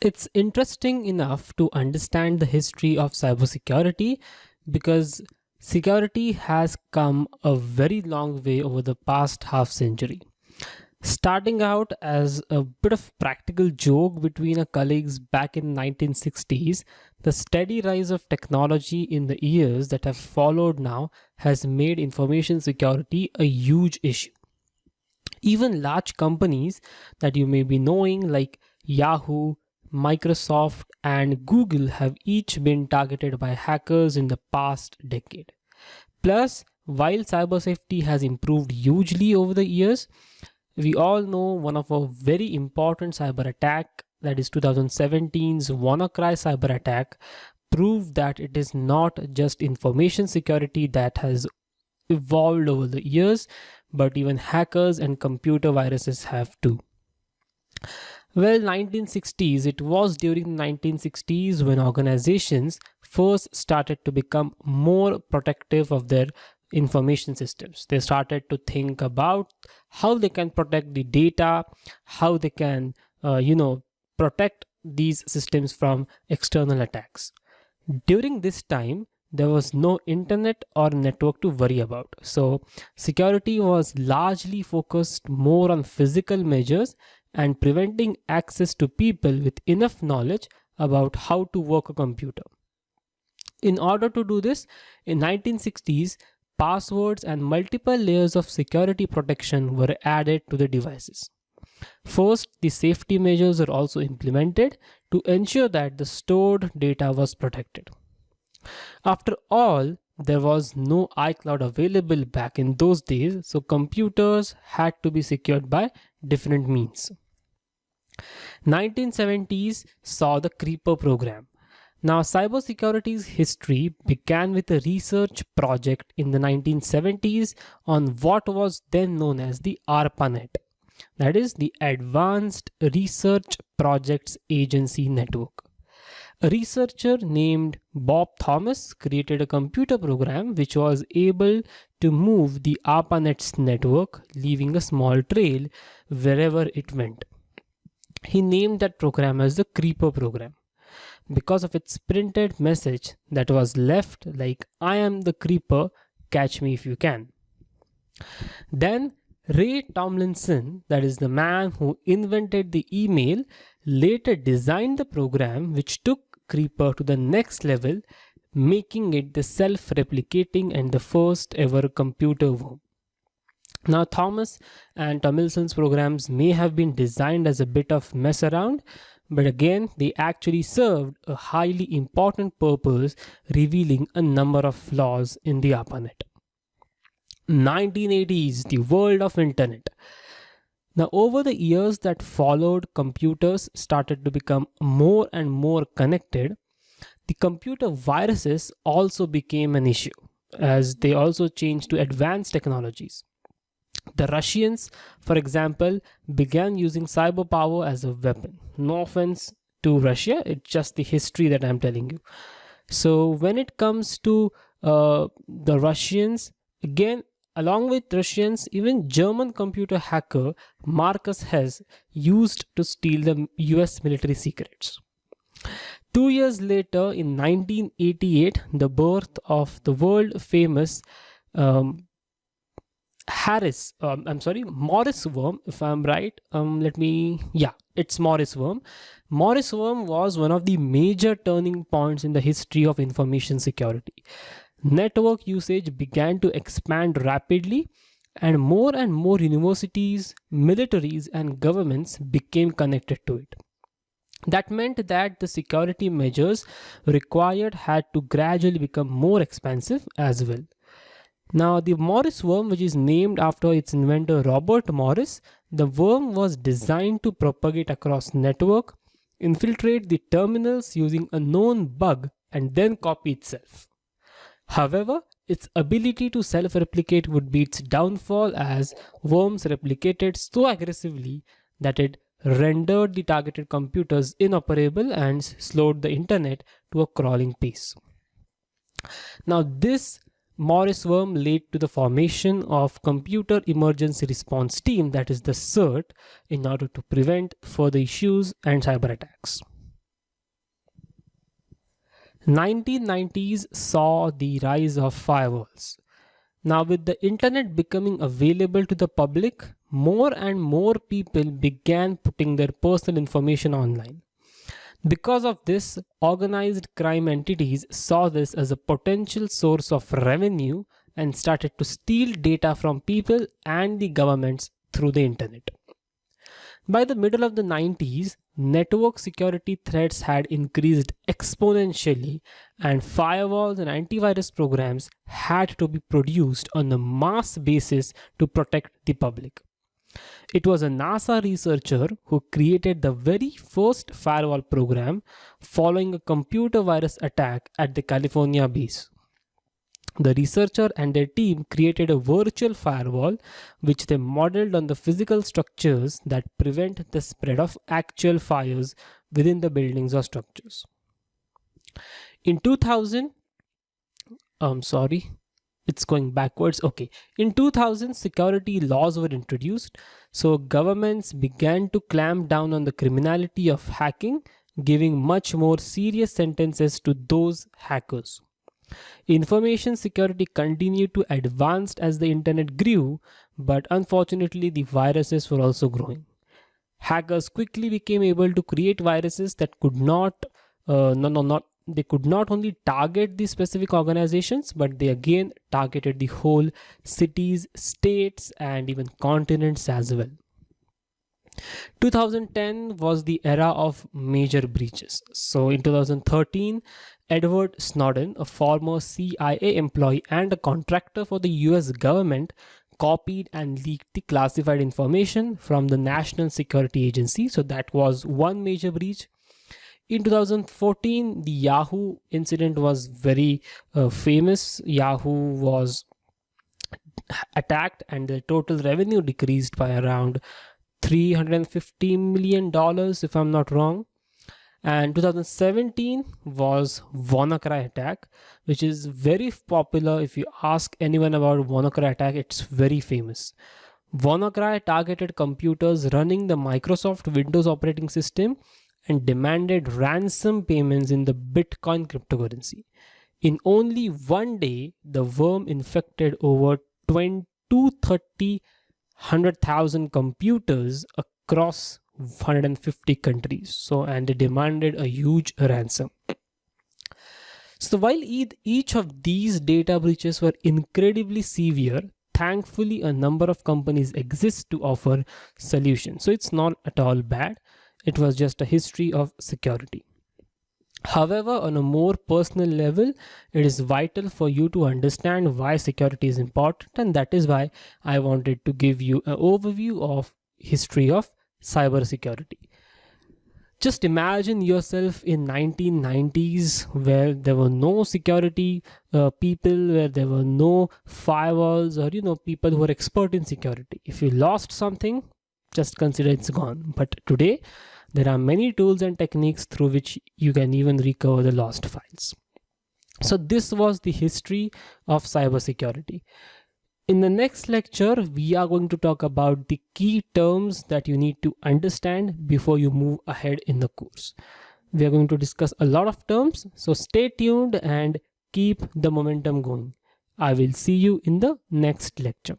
It's interesting enough to understand the history of cybersecurity because security has come a very long way over the past half century. Starting out as a bit of practical joke between our colleagues back in 1960s, the steady rise of technology in the years that have followed now has made information security a huge issue. Even large companies that you may be knowing, like Yahoo, Microsoft, and Google, have each been targeted by hackers in the past decade. Plus, while cyber safety has improved hugely over the years, we all know one of a very important cyber attack, that is 2017's WannaCry cyber attack, proved that it is not just information security that has evolved over the years, but even hackers and computer viruses have too. Well, 1960s, it was during the 1960s when organizations first started to become more protective of their information systems. They started to think about how they can protect the data, how they can, protect these systems from external attacks. During this time, there was no internet or network to worry about. So, security was largely focused more on physical measures and preventing access to people with enough knowledge about how to work a computer. In order to do this, in 1960s, passwords and multiple layers of security protection were added to the devices. First, the safety measures are also implemented to ensure that the stored data was protected. After all, there was no iCloud available back in those days, so computers had to be secured by different means. 1970s saw the Creeper program. Now, cybersecurity's history began with a research project in the 1970s on what was then known as the ARPANET, that is, the Advanced Research Projects Agency Network. A researcher named Bob Thomas created a computer program which was able to move the ARPANET's network, leaving a small trail wherever it went. He named that program as the Creeper program because of its printed message that was left like, "I am the creeper, catch me if you can." Then Ray Tomlinson, that is the man who invented the email, later designed the program which took Creeper to the next level, making it the self-replicating and the first ever computer worm. Now, Thomas and Tomlinson's programs may have been designed as a bit of mess around, but again, they actually served a highly important purpose, revealing a number of flaws in the ARPANET. 1980s, the world of internet. Now, over the years that followed, computers started to become more and more connected. The computer viruses also became an issue as they also changed to advanced technologies. The Russians, for example, began using cyber power as a weapon. No offense to Russia, it's just the history that I'm telling you. So when it comes to the Russians, again, along with Russians, even German computer hacker Marcus Hess used to steal the US military secrets. 2 years later, in 1988, the birth of the world famous Morris worm, if I'm right. It's Morris worm. Morris worm was one of the major turning points in the history of information security. Network usage began to expand rapidly, and more universities, militaries, and governments became connected to it. That meant that the security measures required had to gradually become more expensive as well. Now, the Morris worm, which is named after its inventor Robert Morris, the worm was designed to propagate across network, infiltrate the terminals using a known bug, and then copy itself. However, its ability to self-replicate would be its downfall as worms replicated so aggressively that it rendered the targeted computers inoperable and slowed the internet to a crawling pace. Now, this Morris worm led to the formation of Computer Emergency Response Team, that is the CERT, in order to prevent further issues and cyber attacks. 1990s saw the rise of firewalls. Now, with the internet becoming available to the public, more and more people began putting their personal information online. Because of this, organized crime entities saw this as a potential source of revenue and started to steal data from people and the governments through the internet. By the middle of the 90s, network security threats had increased exponentially, and firewalls and antivirus programs had to be produced on a mass basis to protect the public. It was a NASA researcher who created the very first firewall program following a computer virus attack at the California base. The researcher and their team created a virtual firewall which they modeled on the physical structures that prevent the spread of actual fires within the buildings or structures. In 2000, it's going backwards. Okay. In 2000, security laws were introduced. So governments began to clamp down on the criminality of hacking, giving much more serious sentences to those hackers. Information security continued to advance as the internet grew, but unfortunately the viruses were also growing. Hackers quickly became able to create viruses that could not only target the specific organizations, but they again targeted the whole cities, states, and even continents as well. 2010 was the era of major breaches. So in 2013, Edward Snowden, a former CIA employee and a contractor for the US government, copied and leaked the classified information from the National Security Agency. So that was one major breach. In 2014, the Yahoo incident was very famous. Yahoo was attacked and the total revenue decreased by around $350 million, if I'm not wrong. And 2017 was WannaCry attack, which is very popular. If you ask anyone about WannaCry attack, it's very famous. WannaCry targeted computers running the Microsoft Windows operating system and demanded ransom payments in the Bitcoin cryptocurrency. In only one day, the worm infected over 100,000 computers across 150 countries. And they demanded a huge ransom. So while each of these data breaches were incredibly severe, thankfully a number of companies exist to offer solutions. So it's not at all bad. It was just a history of security. However, on a more personal level, it is vital for you to understand why security is important, and that is why I wanted to give you an overview of history of cybersecurity. Just imagine yourself in 1990s where there were no security people, where there were no firewalls or people who are expert in security. If you lost something, just consider it's gone. But today, there are many tools and techniques through which you can even recover the lost files. So this was the history of cybersecurity. In the next lecture, we are going to talk about the key terms that you need to understand before you move ahead in the course. We are going to discuss a lot of terms, so stay tuned and keep the momentum going. I will see you in the next lecture.